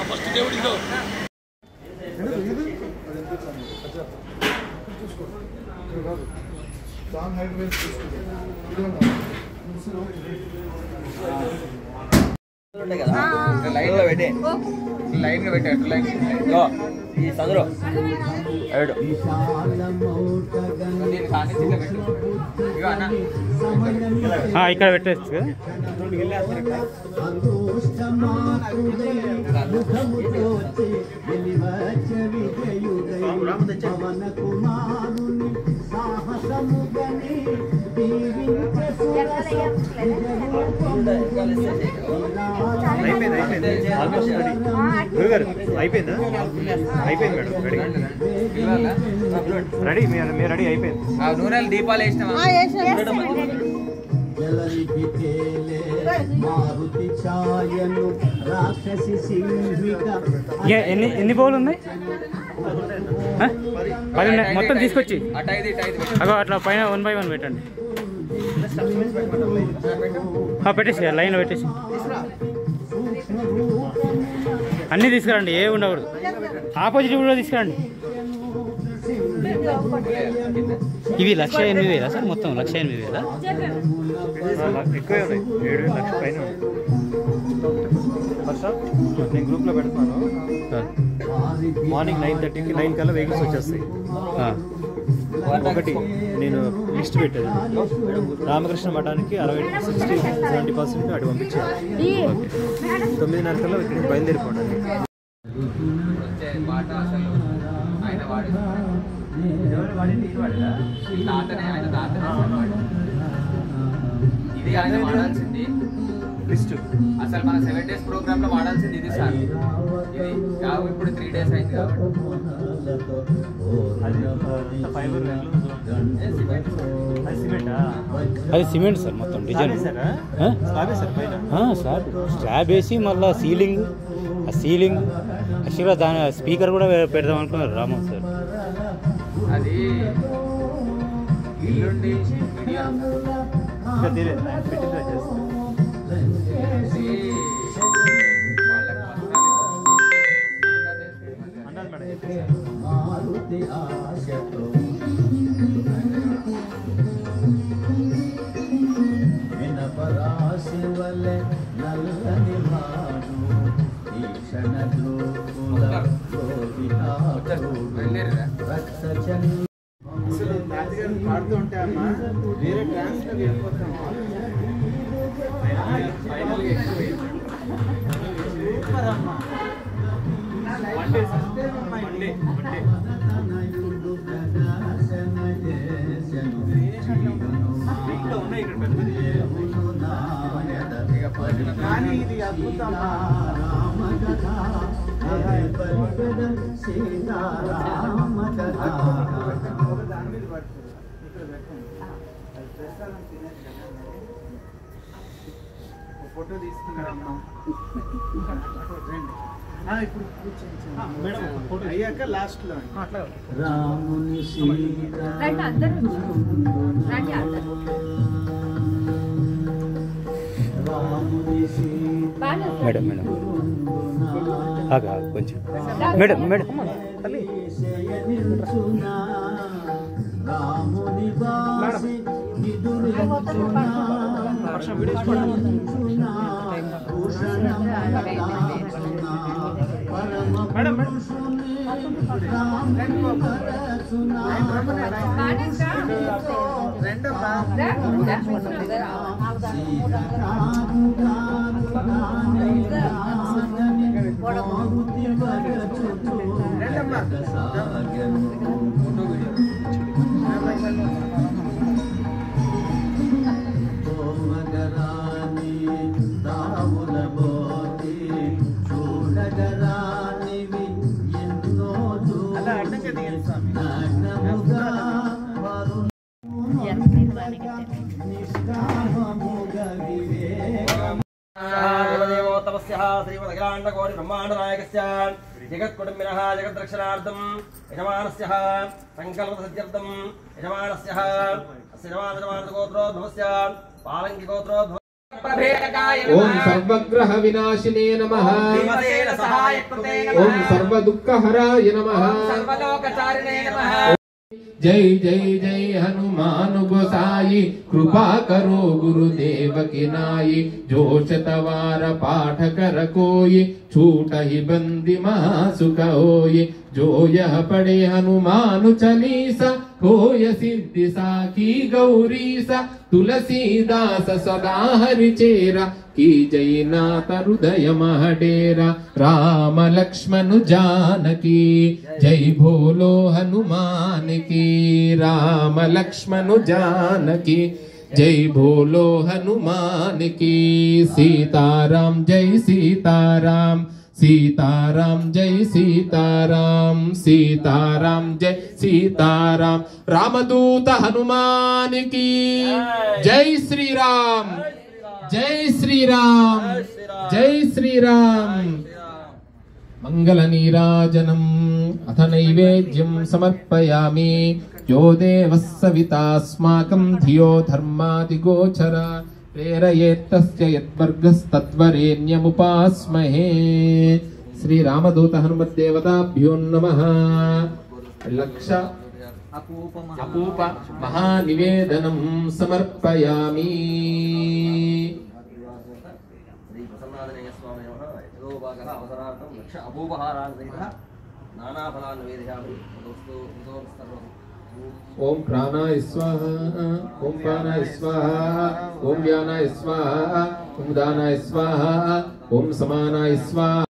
First దేవుడితో line లో పెట్టే లైన్ గా పెట్టాడు ఈ చదువు ఇక్కడ పెట్టేచ్చు కదా అయిపోయిందా అయిపోయింది మేడం రెడీ మీరు రెడీ అయిపోయింది నూనెలు దీపాలు వేసినావా ఎన్ని బౌలు ఉన్నాయి మొత్తం తీసుకొచ్చి అగో అట్లా పైన 1 by 1 పెట్టండి పెట్టేసి లైన్లో పెట్టేసి అన్నీ తీసుకురండి ఏ ఉండకూడదు ఆపోజిట్ కూడా తీసుకురండి ఇవి 1,08,000 సార్ మొత్తం 1,08,000 ఎక్కువే ఉన్నాయి 7 లక్షల పైన నేను గ్రూప్లో పెడతాను మార్నింగ్ 9:30కి 9 కల్లా వెహికల్స్ వచ్చేస్తాయి ఒకటి నేను లిస్ట్ పెట్టాను రామకృష్ణ మఠానికి 60-70% అటు పంపించాను 9:30 కల్లా ఇక్కడ బయలుదేరిపోండి ఇది ఆయన వాడాల్సింది లిస్ట్ అసలు మన 7 days ప్రోగ్రామ్ లో వాడాల్సింది ఇది సార్ ఇది ఇప్పుడు 3 days అయింది అది సిమెంట్ సార్ మొత్తం డిజైన్ సార్ స్లాబ్ వేసి మళ్ళీ సీలింగ్ యాక్చువల్గా దాని స్పీకర్ కూడా పెడదాం అనుకున్నారు రామన్ సార్ అది ఇల్లుండి పాడుతూ ఉంటే అమ్మా వేరే ట్రాన్స్లో వెళ్ళిపోతాం సూపర్ అమ్మా కానీ ఇది అద్భుతం ఫోటో తీసుకున్నారమ్మా ఇప్పుడు మేడం అయ్యాక లాస్ట్ లో మేడం మేడం కొంచెం మేడం మేడం श्रीमदखिलाण्डकोटि ब्रह्माण्डनायकस्य जगत्कुटुम्बिनः जगद्रक्षणार्थं यजमानस्य सङ्कल्पसिद्ध्यर्थं यजमानस्य अस्य यजमानगोत्रोद्भवस्य पालङ्गिगोत्रोद्भव ओम सर्वग्रह विनाशिने नमः। ओम सर्वदुःखहराय नमः। जय जय जय हनुमान गोसाई कृपा करो गुरुदेव की नाई। जो शतवार पाठ कर कोई छूट ही बंदी महासुख होय। जो यह पढ़े हनुमान चालीसा होय सिद्धि साखी गौरीसा। तुलसीदास सदा हरि चेरा की जय नाथ हृदय महडेरा। राम लक्ष्मण जानकी जय भोलो हनुमान की। राम लक्ष्मण जानकी जय भोलो हनुमान की। सीताराम जय सीताराम सीताराम जय सीताराम सीताराम जय सीताराम। रामदूत हनुमान की जय श्री राम जय श्री राम जय श्री राम। मंगल नीराजनम अथ नैवेद्यं समर्पयामि। यो देवः सवितास्माकं धियो धर्मादिगोचरा। प्रेरयेत्तस्य यद्वर्गस्तद्वरेण्यमुपास्महे। श्री रामदूत हनुमद्देवताभ्यो नमः। लक्ष अपूप महानिवेदनं समर्पयामि। श्री प्रसन्नादनेय स्वामी नमः। यदोभागः अवसरार्थं लक्ष अपूपहारान् सहितः नानाफलान् निवेदयामि। ओम प्राणाय स्वाहा ओम प्राणाय स्वाहा ओम व्यानाय स्वाहा ओम दानाय स्वाहा ओम समानाय स्वाहा।